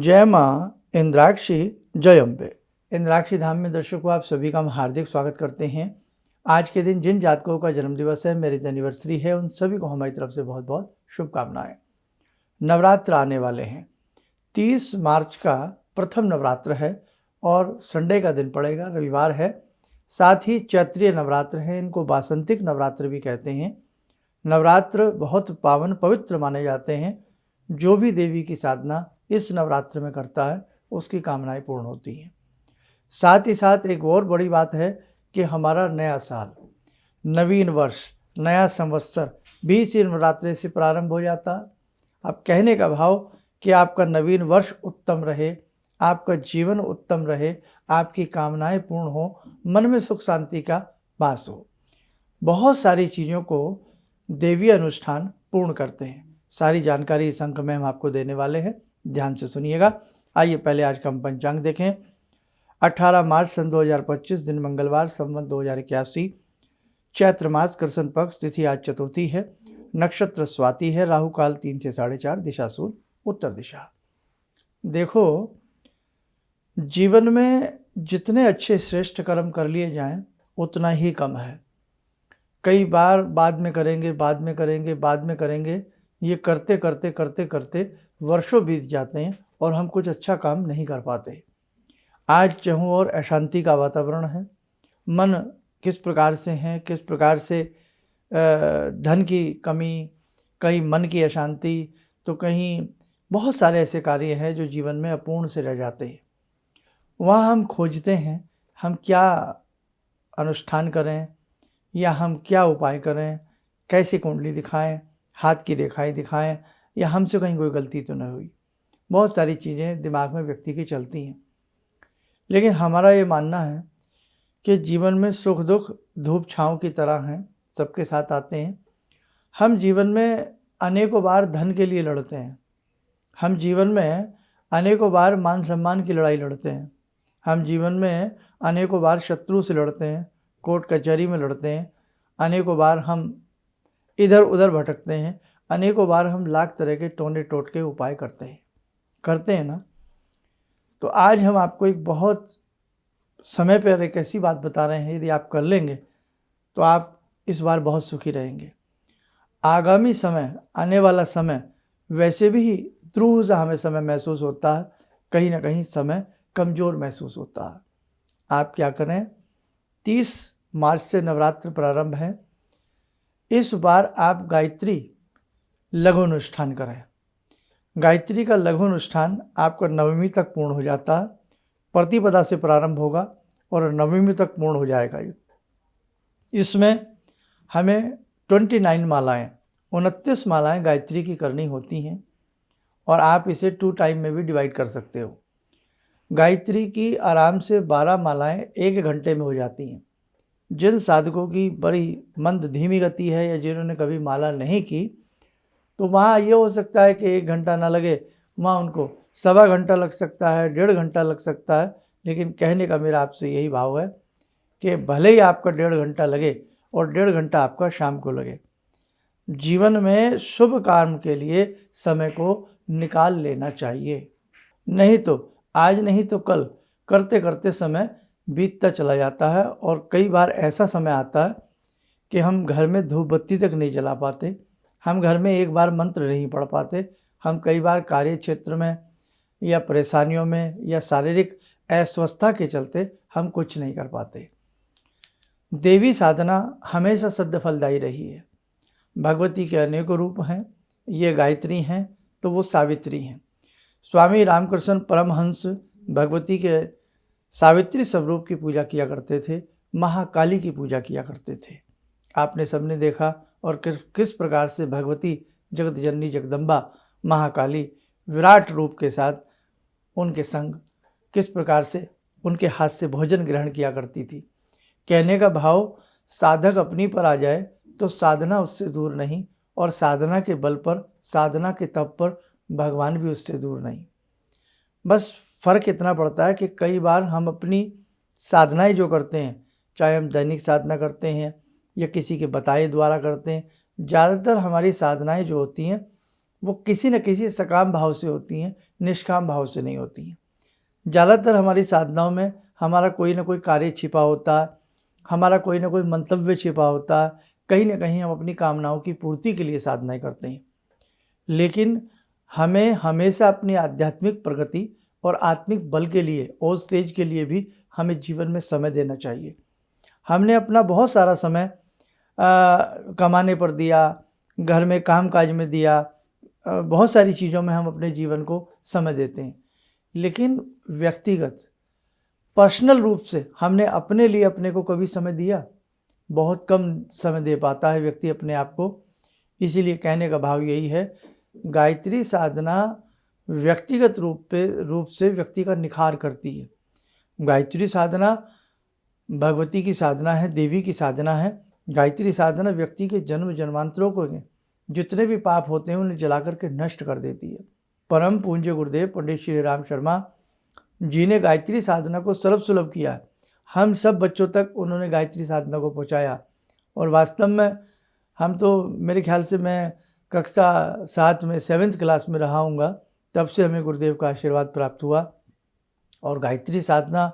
जय माँ इंद्राक्षी जय अम्बे। इंद्राक्षी धाम में दर्शकों आप सभी का हम हार्दिक स्वागत करते हैं। आज के दिन जिन जातकों का जन्मदिवस है, मैरिज एनिवर्सरी है, उन सभी को हमारी तरफ से बहुत बहुत शुभकामनाएं। नवरात्र आने वाले हैं। 30 मार्च का प्रथम नवरात्र है और संडे का दिन पड़ेगा, रविवार है। साथ ही चैत्रीय नवरात्र हैं, इनको वासंतिक नवरात्र भी कहते हैं। नवरात्र बहुत पावन पवित्र माने जाते हैं। जो भी देवी की साधना इस नवरात्र में करता है उसकी कामनाएं पूर्ण होती हैं। साथ ही साथ एक और बड़ी बात है कि हमारा नया साल, नवीन वर्ष, नया संवत्सर भी इसी नवरात्रि से प्रारंभ हो जाता है। अब कहने का भाव कि आपका नवीन वर्ष उत्तम रहे, आपका जीवन उत्तम रहे, आपकी कामनाएं पूर्ण हो, मन में सुख शांति का वास हो। बहुत सारी चीज़ों को देवी अनुष्ठान पूर्ण करते हैं। सारी जानकारी इस अंक में हम आपको देने वाले हैं, ध्यान से सुनिएगा। आइए पहले आज का हम पंचांग देखें। 18 मार्च सन 2025 दिन मंगलवार, संवत 2081, चैत्र मास, कृष्ण पक्ष, तिथि आज चतुर्थी है, नक्षत्र स्वाति है, राहु काल 3 से 4:30, दिशा सूर्य उत्तर दिशा। देखो, जीवन में जितने अच्छे श्रेष्ठ कर्म कर लिए जाएं उतना ही कम है। कई बार बाद में करेंगे, ये करते करते वर्षों बीत जाते हैं और हम कुछ अच्छा काम नहीं कर पाते। आज चाहूँ और अशांति का वातावरण है। मन किस प्रकार से है, किस प्रकार से धन की कमी, कहीं मन की अशांति, तो कहीं बहुत सारे ऐसे कार्य हैं जो जीवन में अपूर्ण से रह जाते हैं। वहाँ हम खोजते हैं हम क्या अनुष्ठान करें या हम क्या उपाय करें, कैसी कुंडली दिखाएं, हाथ की रेखाएं दिखाएं, या हमसे कहीं कोई गलती तो नहीं हुई। बहुत सारी चीज़ें दिमाग में व्यक्ति की चलती हैं। लेकिन हमारा ये मानना है कि जीवन में सुख दुख धूप छाँव की तरह हैं, सबके साथ आते हैं। हम जीवन में अनेकों बार धन के लिए लड़ते हैं, हम जीवन में अनेकों बार मान सम्मान की लड़ाई लड़ते हैं, हम जीवन में अनेकों बार शत्रु से लड़ते हैं, कोर्ट कचहरी में लड़ते हैं, अनेकों बार हम इधर उधर भटकते हैं, अनेकों बार हम लाख तरह के टोने टोटके उपाय करते हैं ना। तो आज हम आपको एक बहुत समय पर एक ऐसी बात बता रहे हैं, यदि आप कर लेंगे तो आप इस बार बहुत सुखी रहेंगे। आगामी समय, आने वाला समय वैसे भी द्रूह सा हमें समय महसूस होता है, कहीं ना कहीं समय कमज़ोर महसूस होता है। आप क्या करें, 30 मार्च से नवरात्र प्रारंभ है। इस बार आप गायत्री लघु अनुष्ठान करें। गायत्री का लघु अनुष्ठान आपका नवमी तक पूर्ण हो जाता है। प्रतिपदा से प्रारंभ होगा और नवमी तक पूर्ण हो जाएगा। इसमें हमें 29 मालाएँ, 29 मालाएँ गायत्री की करनी होती हैं और आप इसे 2 टाइम में भी डिवाइड कर सकते हो। गायत्री की आराम से 12 मालाएँ 1 घंटे में हो जाती हैं। जिन साधकों की बड़ी मंद धीमी गति है या जिन्होंने कभी माला नहीं की, तो वहाँ ये हो सकता है कि 1 घंटा ना लगे, वहाँ उनको 1.25 घंटा लग सकता है, 1.5 घंटा लग सकता है। लेकिन कहने का मेरा आपसे यही भाव है कि भले ही आपका 1.5 घंटा लगे और 1.5 घंटा आपका शाम को लगे, जीवन में शुभ काम के लिए समय को निकाल लेना चाहिए। नहीं तो आज नहीं तो कल करते करते समय बीतता चला जाता है और कई बार ऐसा समय आता है कि हम घर में धूप बत्ती तक नहीं जला पाते, हम घर में एक बार मंत्र नहीं पढ़ पाते, हम कई बार कार्य क्षेत्र में या परेशानियों में या शारीरिक अस्वस्थता के चलते हम कुछ नहीं कर पाते। देवी साधना हमेशा सद्य फलदायी रही है। भगवती के अनेकों रूप हैं, ये गायत्री हैं तो वो सावित्री हैं। स्वामी रामकृष्ण परमहंस भगवती के सावित्री स्वरूप की पूजा किया करते थे, महाकाली की पूजा किया करते थे। आपने सबने देखा और किस प्रकार से भगवती जगत जननी जगदम्बा महाकाली विराट रूप के साथ उनके संग किस प्रकार से उनके हाथ से भोजन ग्रहण किया करती थी। कहने का भाव, साधक अपनी पर आ जाए तो साधना उससे दूर नहीं, और साधना के बल पर, साधना के तप पर भगवान भी उससे दूर नहीं। बस फ़र्क इतना पड़ता है कि कई बार हम अपनी साधनाएं जो करते हैं, चाहे हम दैनिक साधना करते हैं या किसी के बताए द्वारा करते हैं, ज़्यादातर हमारी साधनाएं जो होती हैं वो किसी न किसी सकाम भाव से होती हैं, निष्काम भाव से नहीं होती हैं। ज़्यादातर हमारी साधनाओं में हमारा कोई ना कोई कार्य छिपा होता है, हमारा कोई ना कोई मंतव्य छिपा होता है, कहीं ना कहीं हम अपनी कामनाओं की पूर्ति के लिए साधनाएं करते हैं। लेकिन हमें हमेशा अपनी आध्यात्मिक प्रगति और आत्मिक बल के लिए, ओज तेज के लिए भी हमें जीवन में समय देना चाहिए। हमने अपना बहुत सारा समय कमाने पर दिया, घर में काम काज में दिया, बहुत सारी चीज़ों में हम अपने जीवन को समय देते हैं, लेकिन व्यक्तिगत पर्सनल रूप से हमने अपने लिए अपने को कभी समय दिया? बहुत कम समय दे पाता है व्यक्ति अपने आप को। इसीलिए कहने का भाव यही है, गायत्री साधना व्यक्तिगत रूप से व्यक्ति का निखार करती है। गायत्री साधना भगवती की साधना है, देवी की साधना है। गायत्री साधना व्यक्ति के जन्म जन्मांतरों को जितने भी पाप होते हैं उन्हें जला करके नष्ट कर देती है। परम पूज्य गुरुदेव पंडित श्री राम शर्मा जी ने गायत्री साधना को सर्वसुलभ किया। हम सब बच्चों तक उन्होंने गायत्री साधना को पहुंचाया। और वास्तव में हम तो, मेरे ख्याल से मैं कक्षा 7 में 7th क्लास में रहा हूँगा, तब से हमें गुरुदेव का आशीर्वाद प्राप्त हुआ। और गायत्री साधना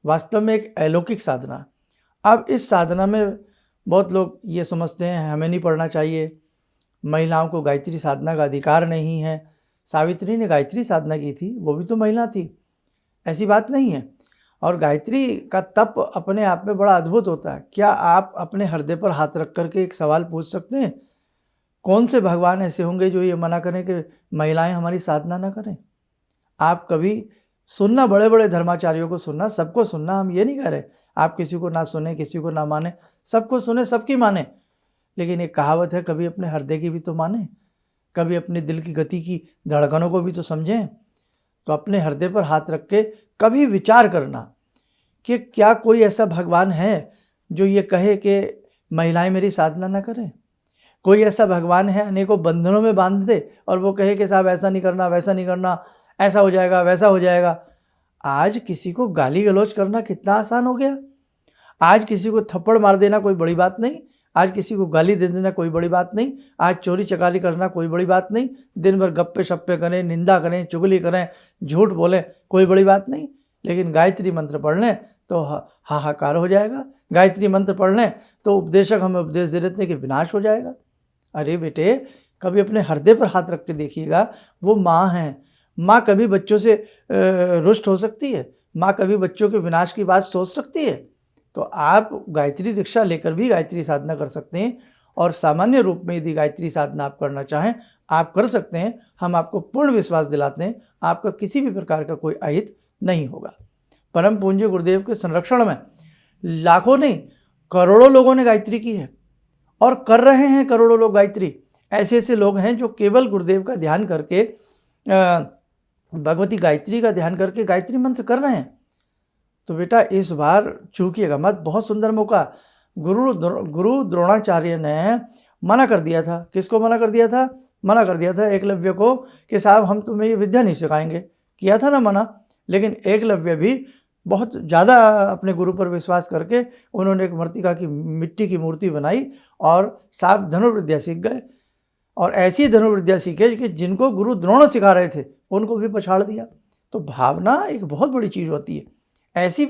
वास्तव में एक अलौकिक साधना। अब इस साधना में बहुत लोग ये समझते हैं हमें नहीं पढ़ना चाहिए, महिलाओं को गायत्री साधना का अधिकार नहीं है। सावित्री ने गायत्री साधना की थी, वो भी तो महिला थी, ऐसी बात नहीं है। और गायत्री का तप अपने आप में बड़ा अद्भुत होता है। क्या आप अपने हृदय पर हाथ रख करके एक सवाल पूछ सकते हैं, कौन से भगवान ऐसे होंगे जो ये मना करें कि महिलाएं हमारी साधना ना करें? आप कभी सुनना, बड़े बड़े धर्माचार्यों को सुनना, सबको सुनना, हम ये नहीं कह रहे आप किसी को ना सुने, किसी को ना माने, सबको सुने, सबकी माने। लेकिन एक कहावत है, कभी अपने हृदय की भी तो माने, कभी अपने दिल की गति की धड़कनों को भी तो समझें। तो अपने हृदय पर हाथ रख के कभी विचार करना कि क्या कोई ऐसा भगवान है जो ये कहे कि महिलाएं मेरी साधना ना करें? कोई ऐसा भगवान है अनेकों बंधनों में बांध दे और वो कहे कि साहब ऐसा नहीं करना, वैसा नहीं करना, ऐसा हो जाएगा, वैसा हो जाएगा? आज किसी को गाली गलौज करना कितना आसान हो गया। आज किसी को थप्पड़ मार देना कोई बड़ी बात नहीं, आज किसी को गाली दे देना कोई बड़ी बात नहीं, आज चोरी चकारी करना कोई बड़ी बात नहीं, दिन भर गप्पे शप्पे करें, निंदा करें, चुगली करें, झूठ बोलें, कोई बड़ी बात नहीं। लेकिन गायत्री मंत्र पढ़ लें तो हाहाकार हो जाएगा। गायत्री मंत्र पढ़ लें तो उपदेशक हमें उपदेश दे देते हैं कि विनाश हो जाएगा। अरे बेटे, कभी अपने हृदय पर हाथ रख के देखिएगा, वो माँ हैं। माँ कभी बच्चों से रुष्ट हो सकती है? माँ कभी बच्चों के विनाश की बात सोच सकती है? तो आप गायत्री दीक्षा लेकर भी गायत्री साधना कर सकते हैं। और सामान्य रूप में यदि गायत्री साधना आप करना चाहें, आप कर सकते हैं। हम आपको पूर्ण विश्वास दिलाते हैं, आपका किसी भी प्रकार का कोई अहित नहीं होगा। परम पूज्य गुरुदेव के संरक्षण में लाखों नहीं, करोड़ों लोगों ने गायत्री की है और कर रहे हैं करोड़ों लोग गायत्री। ऐसे ऐसे लोग हैं जो केवल गुरुदेव का ध्यान करके, भगवती गायत्री का ध्यान करके गायत्री मंत्र कर रहे हैं। तो बेटा इस बार चूकिएगा मत, बहुत सुंदर मौका। गुरु द्रोणाचार्य ने मना कर दिया था। किसको मना कर दिया था? मना कर दिया था एकलव्य को कि साहब हम तुम्हें ये विद्या नहीं सिखाएंगे, किया था ना मना। लेकिन एकलव्य भी बहुत ज़्यादा अपने गुरु पर विश्वास करके उन्होंने एक मृतिका की मिट्टी की मूर्ति बनाई और साहब धनुर्विद्या सीख गए। और ऐसी धनुर्विद्या सीखे कि जिनको गुरु द्रोण सिखा रहे थे उनको भी पछाड़ दिया। तो भावना एक बहुत बड़ी चीज़ होती है। ऐसी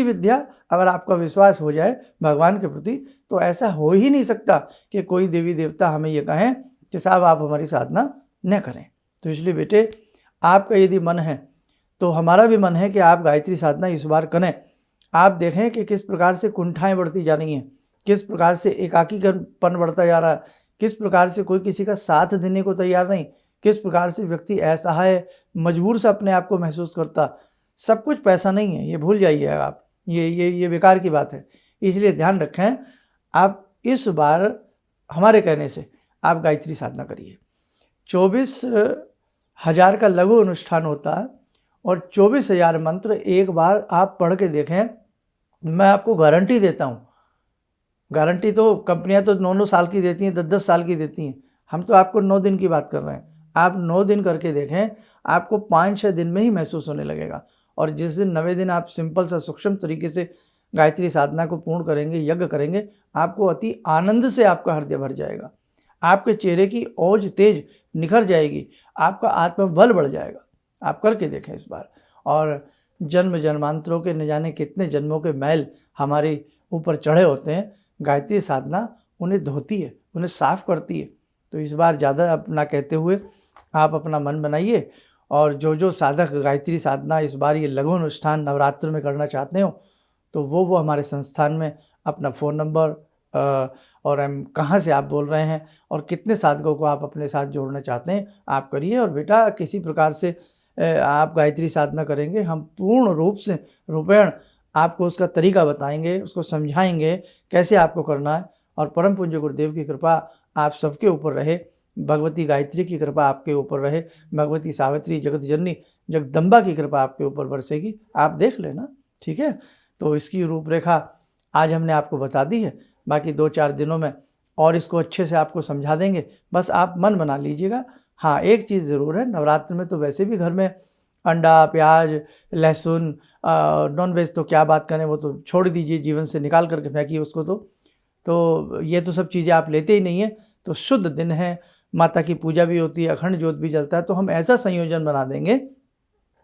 विद्या अगर आपका विश्वास हो जाए भगवान के प्रति, तो ऐसा हो ही नहीं सकता कि कोई देवी देवता हमें ये कहें कि साहब आप हमारी साधना न करें। तो इसलिए बेटे, आपका यदि मन है तो हमारा भी मन है कि आप गायत्री साधना इस बार करें। आप देखें कि किस प्रकार से कुंठाएँ बढ़ती जा रही हैं, किस प्रकार से एकाकीपन बढ़ता जा रहा है, किस प्रकार से कोई किसी का साथ देने को तैयार नहीं, किस प्रकार से व्यक्ति असहाय मजबूर से अपने आप को महसूस करता। सब कुछ पैसा नहीं है, ये भूल जाइए आप, ये बेकार की बात है। इसलिए ध्यान रखें, आप इस बार हमारे कहने से आप गायत्री साधना करिए। 24,000 का लघु अनुष्ठान होता है और 24,000 मंत्र एक बार आप पढ़ के देखें। मैं आपको गारंटी देता हूँ, गारंटी तो कंपनियां तो 9-9 साल की देती हैं, 10-10 साल की देती हैं। हम तो आपको 9 दिन की बात कर रहे हैं। आप 9 दिन करके देखें, आपको 5-6 दिन में ही महसूस होने लगेगा। और जिस दिन 9वें दिन आप सिंपल सा सूक्ष्म तरीके से गायत्री साधना को पूर्ण करेंगे, यज्ञ करेंगे, आपको अति आनंद से आपका हृदय भर जाएगा। आपके चेहरे की ओज तेज निखर जाएगी, आपका आत्मबल बढ़ जाएगा। आप करके देखें इस बार। और जन्म जन्मांतरों के न जाने कितने जन्मों के मैल हमारे ऊपर चढ़े होते हैं, गायत्री साधना उन्हें धोती है, उन्हें साफ करती है। तो इस बार ज़्यादा अपना कहते हुए आप अपना मन बनाइए, और जो साधक गायत्री साधना इस बार ये लघु अनुष्ठान नवरात्र में करना चाहते हो, तो वो हमारे संस्थान में अपना फ़ोन नंबर और हम कहाँ से आप बोल रहे हैं और कितने साधकों को आप अपने साथ जोड़ना चाहते हैं, आप करिए। और बेटा किसी प्रकार से आप गायत्री साधना करेंगे, हम पूर्ण रूप से रूपेण आपको उसका तरीका बताएंगे, उसको समझाएंगे कैसे आपको करना है। और परम पूज्य गुरुदेव की कृपा आप सबके ऊपर रहे, भगवती गायत्री की कृपा आपके ऊपर रहे, भगवती सावित्री जगत जननी जगदम्बा की कृपा आपके ऊपर बरसेगी। आप देख लेना, ठीक है। तो इसकी रूपरेखा आज हमने आपको बता दी है, बाकी 2-4 दिनों में और इसको अच्छे से आपको समझा देंगे। बस आप मन बना लीजिएगा। हाँ, एक चीज़ ज़रूर है, नवरात्र में तो वैसे भी घर में अंडा, प्याज, लहसुन, नॉनवेज तो क्या बात करें, वो तो छोड़ दीजिए, जीवन से निकाल करके फेंकिए उसको। तो ये तो सब चीज़ें आप लेते ही नहीं हैं। तो शुद्ध दिन है, माता की पूजा भी होती है, अखंड ज्योत भी जलता है। तो हम ऐसा संयोजन बना देंगे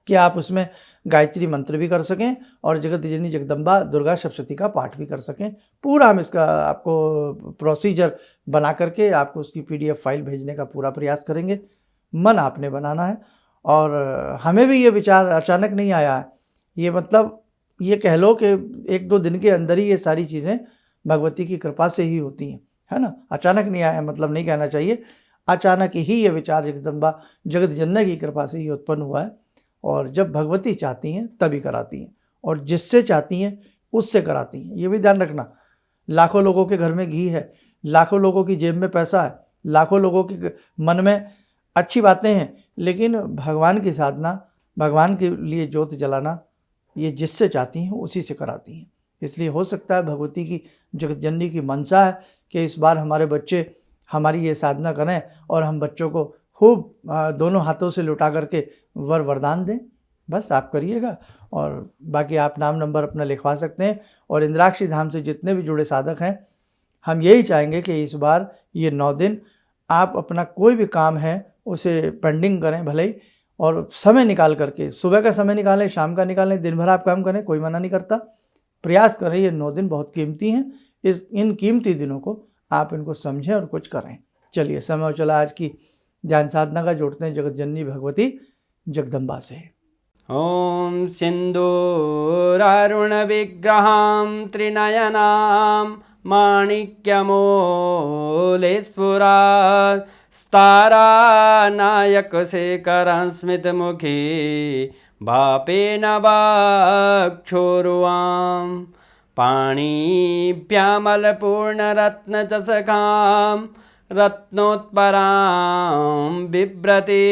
कि आप उसमें गायत्री मंत्र भी कर सकें और जगत जननी जगदम्बा दुर्गा सप्तशती का पाठ भी कर सकें। पूरा हम इसका आपको प्रोसीजर बना करके आपको उसकी PDF फाइल भेजने का पूरा प्रयास करेंगे। मन आपने बनाना है। और हमें भी ये विचार अचानक नहीं आया है, ये मतलब ये कह लो कि 1-2 दिन के अंदर ही ये सारी चीज़ें भगवती की कृपा से ही होती हैं, है ना। अचानक नहीं आया, मतलब नहीं कहना चाहिए, अचानक ही ये विचार जगदम्बा जगत जननी की कृपा से ही उत्पन्न हुआ है। और जब भगवती चाहती हैं तभी कराती हैं, और जिससे चाहती हैं उससे कराती हैं। ये भी ध्यान रखना, लाखों लोगों के घर में घी है, लाखों लोगों की जेब में पैसा है, लाखों लोगों के मन में अच्छी बातें हैं, लेकिन भगवान की साधना, भगवान के लिए ज्योत जलाना, ये जिससे चाहती हैं उसी से कराती हैं। इसलिए हो सकता है भगवती की जगत जननी की मनसा है कि इस बार हमारे बच्चे हमारी ये साधना करें और हम बच्चों को खूब दोनों हाथों से लुटा करके वरदान दें। बस आप करिएगा, और बाकी आप नाम नंबर अपना लिखवा सकते हैं। और इंद्राक्षी धाम से जितने भी जुड़े साधक हैं, हम यही चाहेंगे कि इस बार ये 9 दिन आप अपना कोई भी काम है उसे पेंडिंग करें भले ही, और समय निकाल करके, सुबह का समय निकालें, शाम का निकालें, दिन भर आप काम करें, कोई मना नहीं करता। प्रयास करें, ये 9 दिन बहुत कीमती हैं। इन कीमती दिनों को आप इनको समझें और कुछ करें। चलिए, समय हो चला आज की ध्यान साधना का। जोड़ते हैं जगत जननी भगवती जगदम्बा से। ॐ सिन्दूरारुण विग्रहां त्रिनयनां माणिक्यमूले स्फुरात् स्तारानायकशेखरं स्मितमुखी भापेन वाक्षोरुवां पाणिभ्यामलपूर्णरत्नचषकां रत्नोत्परां बिभ्रति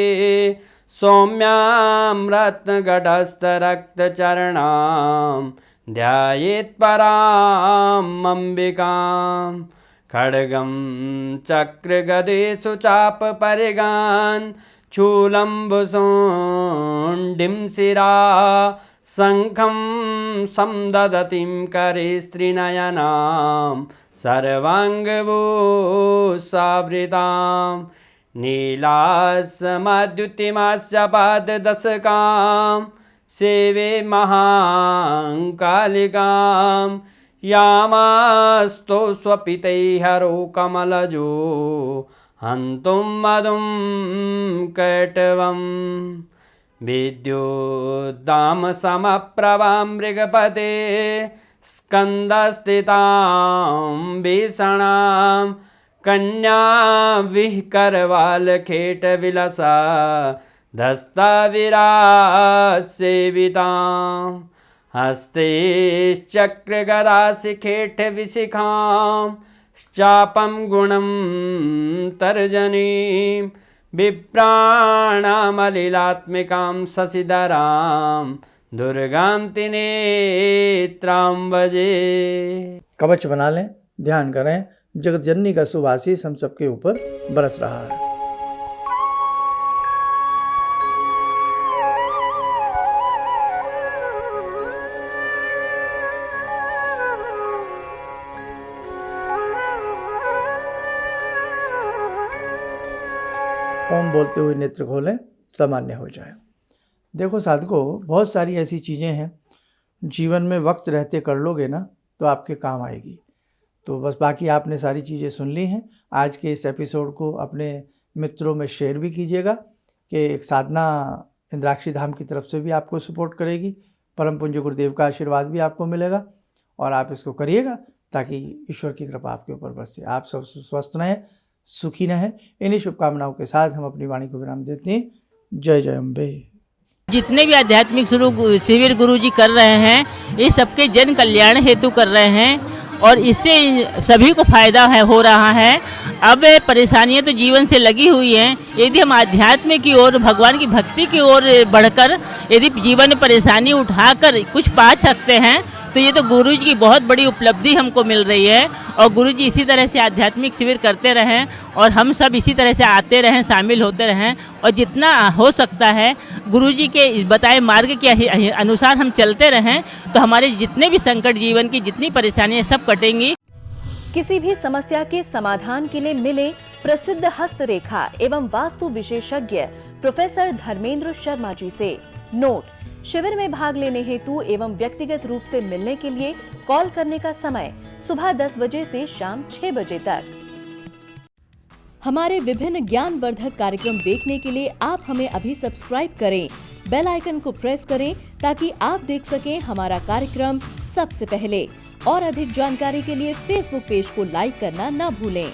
सौम्यां रत्नगटस्थरक्तचरणां ध्यायेत् पराम् अम्बिकां खड्गं चक्रगदेषु चापपरिगान् चूलम्बुशोण्डिं शिरा शङ्खं समदधतीं करे स्त्रीनयनां सर्वाङ्गभूषावृतां नीलासमद्युतिमास्य पाददशकां सेवे महाकालिकां यामास्तो स्वपितैहरो कमलजो हन्तुं मधुं कैटवं विद्युद्दामसमप्रभां मृगपते स्कन्दस्थितां भीषणां कन्या विहकरवालखेटविलसा धस्ताविरासेवितां हस्तैश्चक्रगदाशिखेटविशिखां चापं गुणं तर्जनीं विप्राणामलिलात्मिकां शशिधरां दुर्गां त्रिनेत्रां भजे। कवच बना लें, ध्यान करें, जगत जननी का शुभ आशीष हम सबके ऊपर बरस रहा है। ओम बोलते हुए नेत्र खोलें, सामान्य हो जाए। देखो साधकों, बहुत सारी ऐसी चीज़ें हैं जीवन में वक्त रहते कर लोगे ना तो आपके काम आएगी। तो बस बाकी आपने सारी चीज़ें सुन ली हैं। आज के इस एपिसोड को अपने मित्रों में शेयर भी कीजिएगा कि एक साधना इंद्राक्षी धाम की तरफ से भी आपको सपोर्ट करेगी, परम पूज्य गुरुदेव का आशीर्वाद भी आपको मिलेगा और आप इसको करिएगा ताकि ईश्वर की कृपा आपके ऊपर बरसे। आप सब स्वस्थ रहें, सुखी रहें। इन्हीं शुभकामनाओं के साथ हम अपनी वाणी को विराम देते हैं। जय जय अम्बे। जितने भी आध्यात्मिक शिविर गुरु जी कर रहे हैं, ये सबके जन कल्याण हेतु कर रहे हैं और इससे सभी को फायदा हो रहा है। अब परेशानियां तो जीवन से लगी हुई हैं, यदि हम आध्यात्म की ओर, भगवान की भक्ति की ओर बढ़कर यदि जीवन में परेशानी उठाकर कुछ पा सकते हैं तो ये तो गुरु जी की बहुत बड़ी उपलब्धि हमको मिल रही है। और गुरु जी इसी तरह से आध्यात्मिक शिविर करते रहें और हम सब इसी तरह से आते रहें, शामिल होते रहें और जितना हो सकता है गुरु जी के बताए मार्ग के अनुसार हम चलते रहें तो हमारे जितने भी संकट, जीवन की जितनी परेशानियां सब कटेंगी। किसी भी समस्या के समाधान के लिए मिले प्रसिद्ध हस्तरेखा एवं वास्तु विशेषज्ञ प्रोफेसर धर्मेंद्र शर्मा जी से। नोट: शिविर में भाग लेने हेतु एवं व्यक्तिगत रूप से मिलने के लिए कॉल करने का समय सुबह 10 बजे से शाम 6 बजे तक। हमारे विभिन्न ज्ञानवर्धक कार्यक्रम देखने के लिए आप हमें अभी सब्सक्राइब करें, बेल आइकन को प्रेस करें ताकि आप देख सकें हमारा कार्यक्रम सबसे पहले। और अधिक जानकारी के लिए फेसबुक पेज को लाइक करना न भूलें।